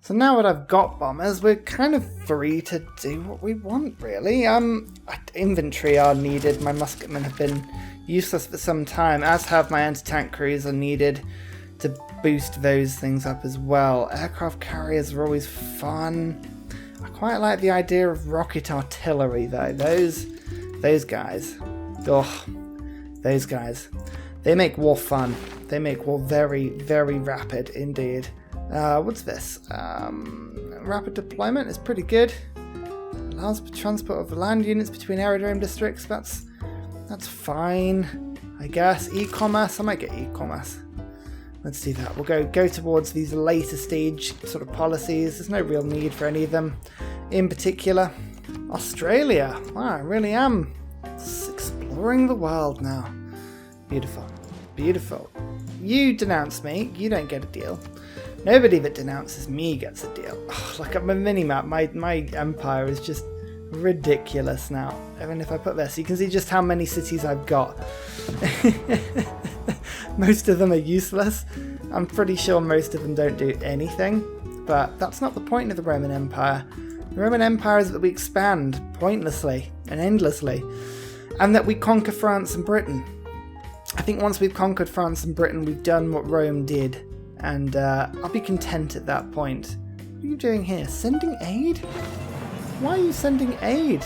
So now that I've got bombers, we're kind of free to do what we want, really. Infantry are needed. My musketmen have been useless for some time, as have my anti-tank crews are needed to boost those things up as well. Aircraft carriers are always fun. I quite like the idea of rocket artillery, though. Those guys. Ugh. Those guys. They make war fun. They make war very, very rapid indeed. What's this? Rapid deployment is pretty good. Allows for transport of land units between aerodrome districts. That's fine, I guess. E-commerce. I might get e-commerce. Let's do that. We'll go towards these later stage sort of policies. There's no real need for any of them in particular. Australia. Wow, I really am exploring the world now. Beautiful. Beautiful. You denounce me, you don't get a deal. Nobody that denounces me gets a deal. Oh, like on my mini-map, my empire is just ridiculous now. I mean, if I put this, you can see just how many cities I've got. Most of them are useless. I'm pretty sure most of them don't do anything. But that's not the point of the Roman Empire. The Roman Empire is that we expand pointlessly and endlessly. And that we conquer France and Britain. I think once we've conquered France and Britain, we've done what Rome did. And I'll be content at that point. What are you doing here? Sending aid? Why are you sending aid?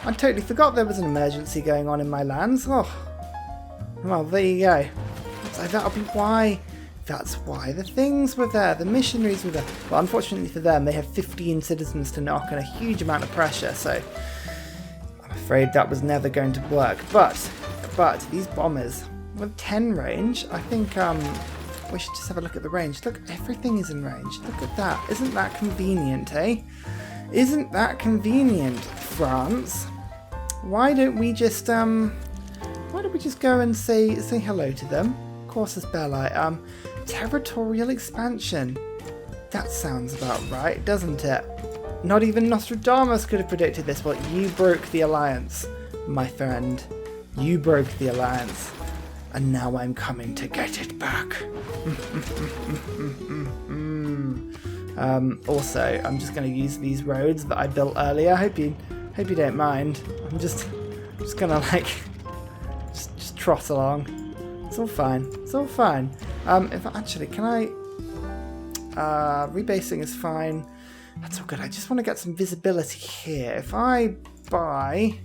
I totally forgot there was an emergency going on in my lands. Oh, well, there you go. So that'll be why. That's why the things were there. The missionaries were there. Well, unfortunately for them, they have 15 citizens to knock and a huge amount of pressure. So I'm afraid that was never going to work. But these bombers with 10 range, I think. We should just have a look at the range. Look, everything is in range. Look at that. Isn't that convenient, eh? Isn't that convenient, France? Why don't we just go and say hello to them? Corsus Belli. Territorial expansion. That sounds about right, doesn't it? Not even Nostradamus could have predicted this. Well, you broke the alliance, my friend. You broke the alliance. And now I'm coming to get it back. Also, I'm just going to use these roads that I built earlier. Hope you don't mind. I'm just gonna just trot along. It's all fine. It's all fine. Actually, can I? Rebasing is fine. That's all good. I just want to get some visibility here. If I buy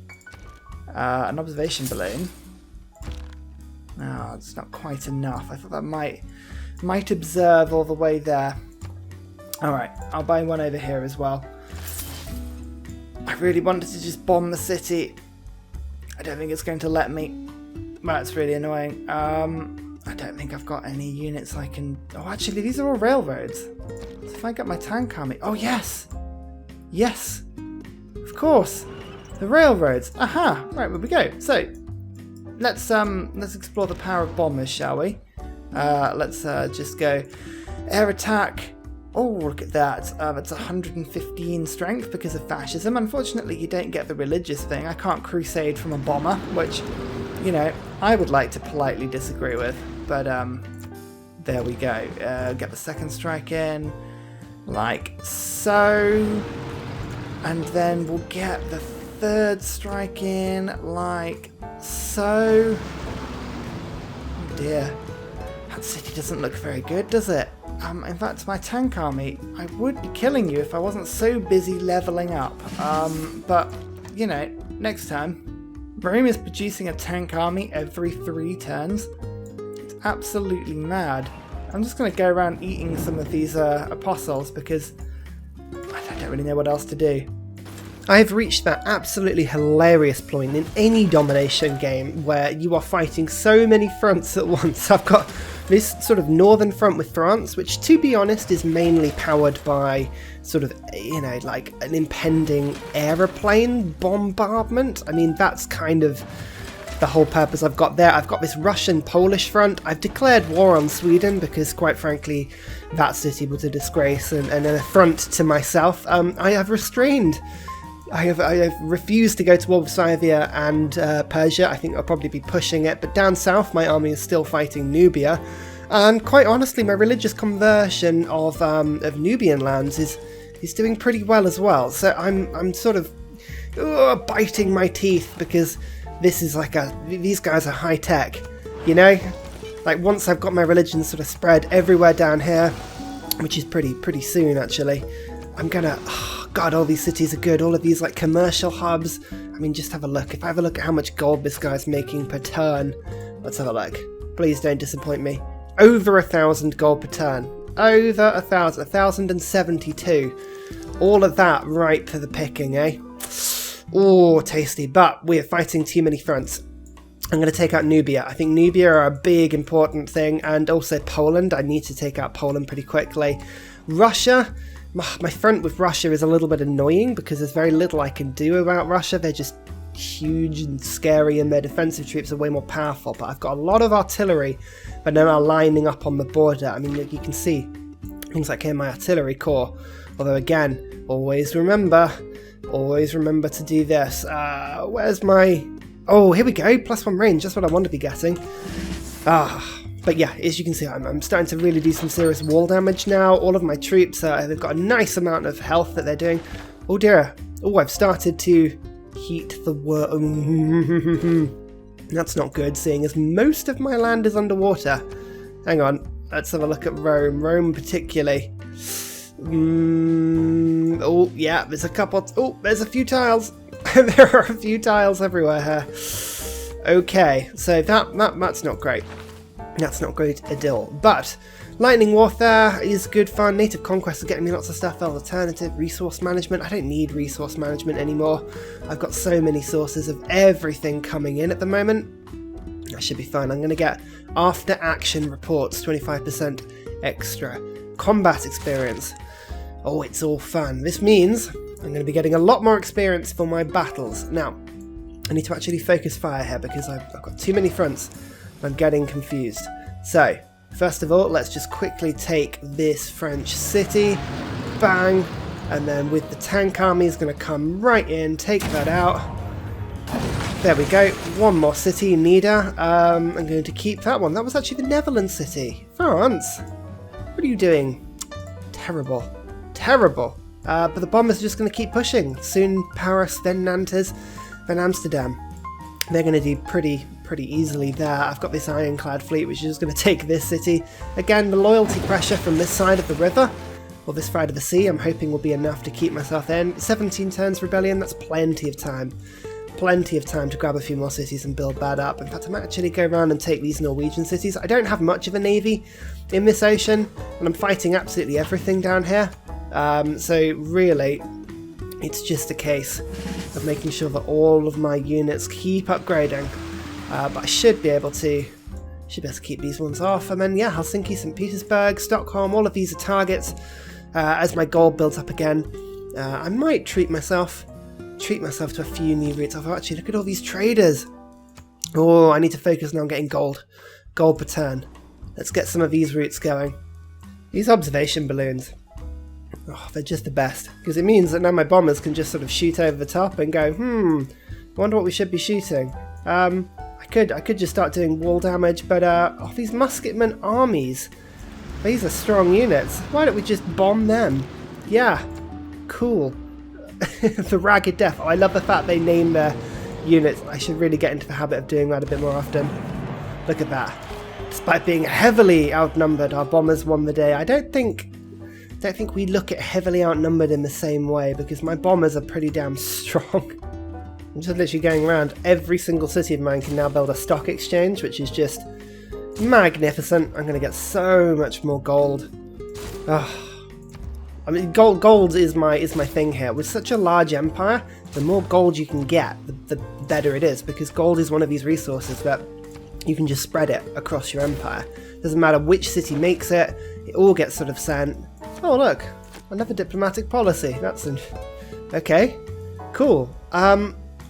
an observation balloon. Oh, it's not quite enough. I thought that might observe all the way there. Alright, I'll buy one over here as well. I really wanted to just bomb the city. I don't think it's going to let me. That's really annoying. I don't think I've got any units I can... Oh, actually, these are all railroads. So if I get my tank army... Oh, yes! Yes! Of course! The railroads! Aha! Right, where we go. So... Let's explore the power of bombers, shall we? Let's just go air attack. Oh, look at that. It's 115 strength because of fascism. Unfortunately, you don't get the religious thing. I can't crusade from a bomber, which, you know, I would like to politely disagree with. But there we go. Get the second strike in, like so. And then we'll get the third strike in, like so. Oh dear. That city doesn't look very good, does it? In fact, my tank army, I would be killing you if I wasn't so busy leveling up. But, you know, next time. Rome is producing a tank army every 3 turns. It's absolutely mad. I'm just going to go around eating some of these apostles because I don't really know what else to do. I've reached that absolutely hilarious point in any domination game where you are fighting so many fronts at once. I've got this sort of northern front with France, which to be honest is mainly powered by sort of, you know, like an impending aeroplane bombardment. I mean, that's kind of the whole purpose I've got there. I've got this Russian-Polish front. I've declared war on Sweden because, quite frankly, that city was a disgrace and an affront to myself. I have restrained... I have refused to go to war with Scythia and Persia. I think I'll probably be pushing it. But down south, my army is still fighting Nubia. And quite honestly, my religious conversion of Nubian lands is doing pretty well as well. So I'm sort of biting my teeth because this is like these guys are high tech, you know? Like once I've got my religion sort of spread everywhere down here, which is pretty soon actually, I'm gonna, oh god, all these cities are good, all of these like commercial hubs. I mean, just have a look. If I have a look at how much gold this guy's making per turn, let's have a look. Please don't disappoint me. Over 1,000 gold per turn. Over 1,000, 1,072. All of that ripe for the picking, eh? Oh, tasty. But we are fighting too many fronts. I'm going to take out Nubia. I think Nubia are a big important thing, and also Poland. I need to take out Poland pretty quickly. Russia. My front with Russia is a little bit annoying because there's very little I can do about Russia. They're just huge and scary and their defensive troops are way more powerful. But I've got a lot of artillery that now are lining up on the border. I mean, you can see things like here, my artillery corps. Although again, always remember to do this. Where's my... Oh, here we go. +1 range. That's what I want to be getting. But yeah, as you can see, I'm starting to really do some serious wall damage now. All of my troops, they've got a nice amount of health that they're doing. Oh dear. Oh, I've started to heat the world. That's not good, seeing as most of my land is underwater. Hang on, let's have a look at Rome. Rome particularly. Oh, yeah, there's a couple. Oh, there's a few tiles. There are a few tiles everywhere here. Okay, so that's not great. That's not great at all. But lightning warfare is good fun. Native conquest is getting me lots of stuff. Alternative resource management. I don't need resource management anymore. I've got so many sources of everything coming in at the moment. That should be fun. I'm going to get after action reports, 25% extra. Combat experience. Oh, it's all fun. This means I'm going to be getting a lot more experience for my battles. Now, I need to actually focus fire here because I've got too many fronts. I'm getting confused. So, first of all, let's just quickly take this French city. Bang! And then with the tank army is going to come right in, take that out. There we go. One more city, Nida. I'm going to keep that one. That was actually the Netherlands city. France! What are you doing? Terrible. Terrible. But the bombers are just going to keep pushing. Soon Paris, then Nantes, then Amsterdam. They're going to do pretty easily there. I've got this ironclad fleet which is just going to take this city. Again, the loyalty pressure from this side of the river, or this side of the sea, I'm hoping will be enough to keep myself in. 17 turns rebellion, that's plenty of time. Plenty of time to grab a few more cities and build that up. In fact, I might actually go around and take these Norwegian cities. I don't have much of a navy in this ocean, and I'm fighting absolutely everything down here. So really, it's just a case of making sure that all of my units keep upgrading. But I should be able to keep these ones off. And then, yeah, Helsinki, St. Petersburg, Stockholm, all of these are targets. As my gold builds up again, I might treat myself to a few new routes. Although, actually, look at all these traders. Oh, I need to focus now on getting gold per turn. Let's get some of these routes going. These observation balloons. Oh, they're just the best. Because it means that now my bombers can just sort of shoot over the top and go, I wonder what we should be shooting. I could just start doing wall damage, but these musketmen armies, these are strong units. Why don't we just bomb them? Yeah, cool. The Ragged Death. Oh, I love the fact they name their units. I should really get into the habit of doing that a bit more often. Look at that. Despite being heavily outnumbered, our bombers won the day. I don't think we look at heavily outnumbered in the same way, because my bombers are pretty damn strong. I'm just literally going around. Every single city of mine can now build a stock exchange, which is just magnificent. I'm going to get so much more gold. I mean, gold is my thing here. With such a large empire, the more gold you can get, the better it is, because gold is one of these resources that you can just spread it across your empire. Doesn't matter which city makes it, it all gets sort of sent. Oh look, another diplomatic policy. That's okay, cool.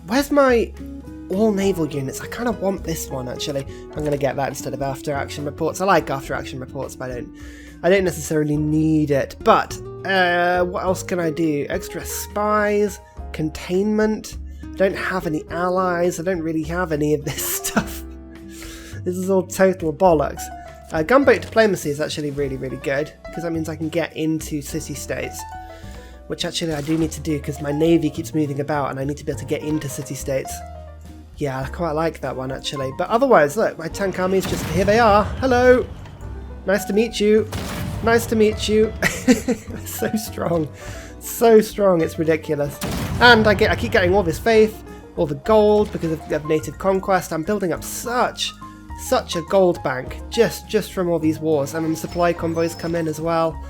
Where's my all naval units? I kind of want this one actually. I'm going to get that instead of after action reports. I like after action reports, but I don't necessarily need it. But what else can I do? Extra spies, containment. I don't have any allies. I don't really have any of this stuff. This is all total bollocks. Gunboat diplomacy is actually really, really good, because that means I can get into city-states, which actually I do need to do because my navy keeps moving about and I need to be able to get into city-states. Yeah, I quite like that one actually. But otherwise, look, my tank army is just, here they are. Hello! Nice to meet you. Nice to meet you. So strong. So strong, it's ridiculous. And I keep getting all this faith, all the gold because of native conquest. I'm building up such a gold bank just from all these wars, and then supply convoys come in as well.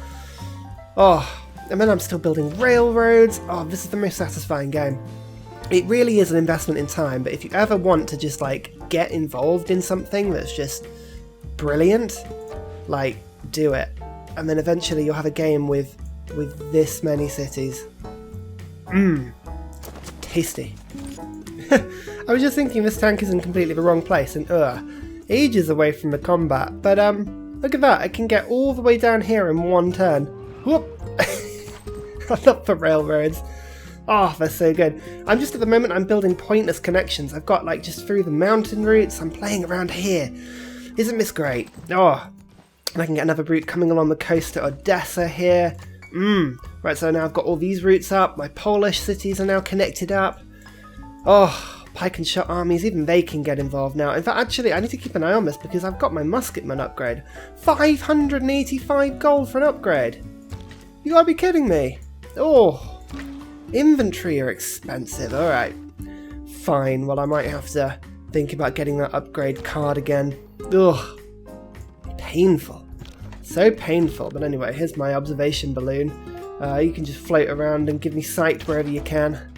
Oh, and then I'm still building railroads. Oh, this is the most satisfying game. It really is an investment in time, but if you ever want to just like get involved in something that's just brilliant, like do it. And then eventually you'll have a game with this many cities. Tasty. I was just thinking this tank is in completely the wrong place and ages away from the combat, but look at that, I can get all the way down here in one turn. Whoop! I love the railroads. Oh, they're so good. I'm just at the moment I'm building pointless connections. I've got like just through the mountain routes, I'm playing around here. Isn't this great? Oh, and I can get another route coming along the coast to Odessa here. Right, so now I've got all these routes up, my Polish cities are now connected up. Oh, pike and shot armies, even they can get involved now. In fact, actually, I need to keep an eye on this because I've got my musketman upgrade. 585 gold for an upgrade. You gotta be kidding me. Oh, inventory are expensive. Alright. Fine, well I might have to think about getting that upgrade card again. Ugh. Painful. So painful. But anyway, here's my observation balloon. You can just float around and give me sight wherever you can.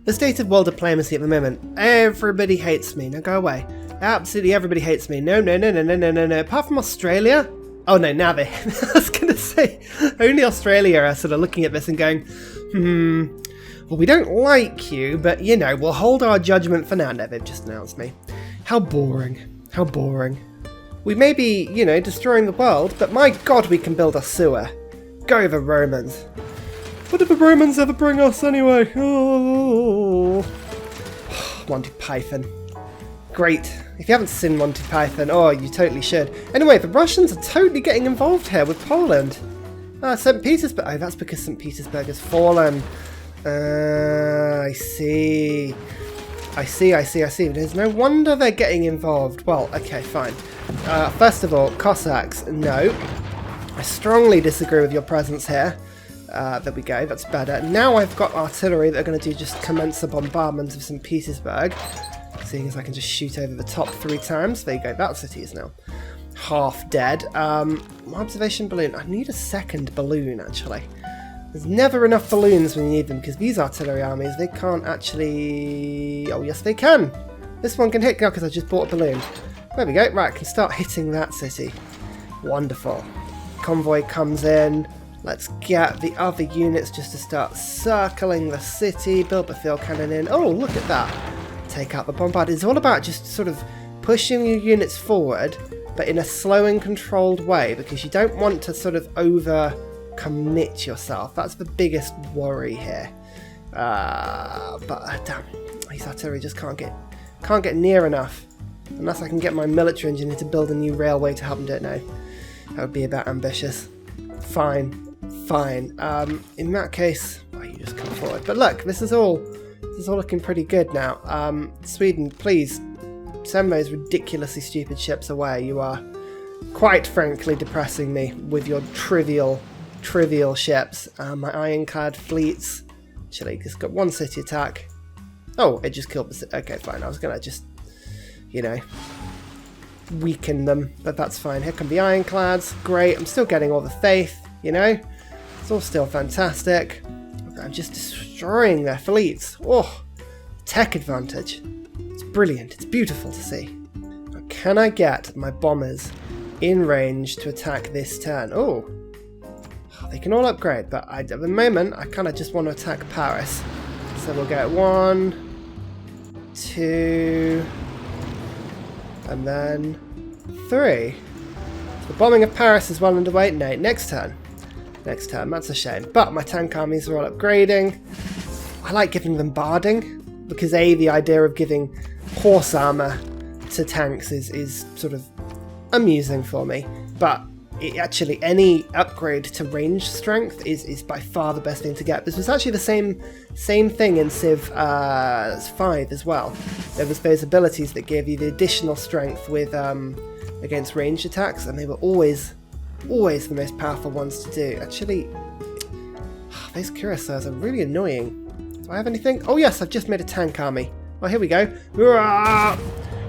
The state of world diplomacy at the moment. Everybody hates me. Now go away. Absolutely everybody hates me. No. Apart from Australia. Oh no, now they... I was going to say, only Australia are sort of looking at this and going, well, we don't like you, but, you know, we'll hold our judgment for now. No, they've just announced me. How boring. How boring. We may be, you know, destroying the world, but my god, we can build a sewer. Go the Romans. What did the Romans ever bring us anyway? Oh. Monty Python. Great. If you haven't seen Monty Python, oh, you totally should. Anyway, the Russians are totally getting involved here with Poland. St. Petersburg. Oh, that's because St. Petersburg has fallen. I see. There's no wonder they're getting involved. Well, okay, fine. First of all, Cossacks, no. I strongly disagree with your presence here. There we go, that's better. Now I've got artillery that are going to do just commence a bombardment of St. Petersburg. Seeing as I can just shoot over the top 3 times. There you go, that city is now half dead. My observation balloon. I need a second balloon, actually. There's never enough balloons when you need them, because these artillery armies, they can't actually... Oh, yes, they can! This one can hit now because I just bought a balloon. There we go. Right, I can start hitting that city. Wonderful. Convoy comes in. Let's get the other units just to start circling the city. Build the field cannon in. Oh, look at that. Take out the bombard. It's all about just sort of pushing your units forward, but in a slow and controlled way, because you don't want to sort of over-commit yourself. That's the biggest worry here. But damn, these artillery just can't get near enough. Unless I can get my military engineer to build a new railway to help them do it now. That would be a bit ambitious. Fine. In that case, well, you just come forward. But look, this is all looking pretty good now. Sweden, please send those ridiculously stupid ships away. You are quite frankly depressing me with your trivial ships. My ironclad fleets. Actually, just got one city attack. Oh, it just killed the city. Okay, fine. I was gonna just, you know, weaken them, but that's fine. Here come the ironclads. Great. I'm still getting all the faith, you know. It's all still fantastic. I'm just destroying their fleets. Oh, tech advantage. It's brilliant. It's beautiful to see. Now, can I get my bombers in range to attack this turn? Oh, they can all upgrade, but at the moment, I kind of just want to attack Paris. So we'll get 1, 2, and then 3. So the bombing of Paris is well underway. No, next turn. That's a shame. But my tank armies are all upgrading. I like giving them barding, because A, the idea of giving horse armour to tanks is sort of amusing for me. but actually any upgrade to range strength is by far the best thing to get. This was actually the same thing in Civ 5 as well. There was those abilities that gave you the additional strength with against ranged attacks, and they were always the most powerful ones to do. Actually, those cuirassiers are really annoying. Do I have anything? Oh yes, I've just made a tank army. Oh, here we go. Hurrah!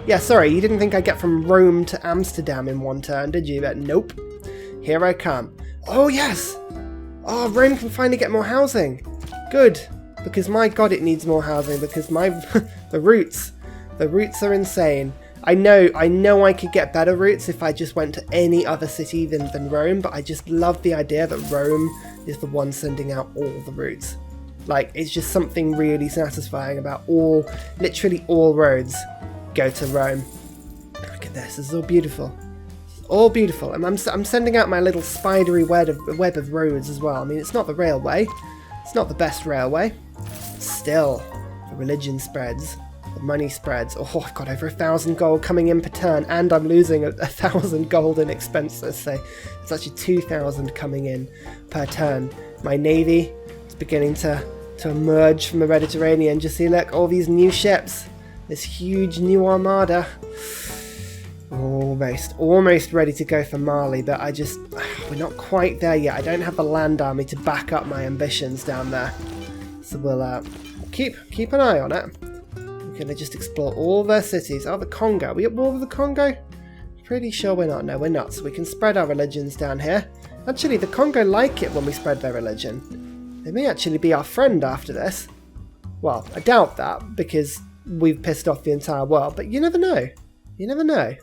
Yeah, sorry, you didn't think I'd get from Rome to Amsterdam in one turn, did you? But nope. Here I come. Oh, yes! Oh, Rome can finally get more housing. Good. Because my god, it needs more housing, because the routes are insane. I know I could get better routes if I just went to any other city than Rome, but I just love the idea that Rome is the one sending out all the routes. Like, it's just something really satisfying about literally all roads go to Rome. Look at this is all beautiful. All beautiful, and I'm sending out my little spidery web of roads as well. I mean, it's not the railway, it's not the best railway. Still, the religion spreads, the money spreads. Oh, I've got over 1,000 gold coming in per turn, and I'm losing 1,000 gold in expenses, so it's actually 2,000 coming in per turn. My navy is beginning to emerge from the Mediterranean. Just see, look, all these new ships, this huge new armada. Almost ready to go for Mali, but we're not quite there yet. I don't have the land army to back up my ambitions down there. So we'll keep an eye on it. We're going to just explore all their cities. Oh, the Congo. Are we at war with the Congo? Pretty sure we're not. No, we're not. So we can spread our religions down here. Actually, the Congo like it when we spread their religion. They may actually be our friend after this. Well, I doubt that, because we've pissed off the entire world, but you never know. You never know.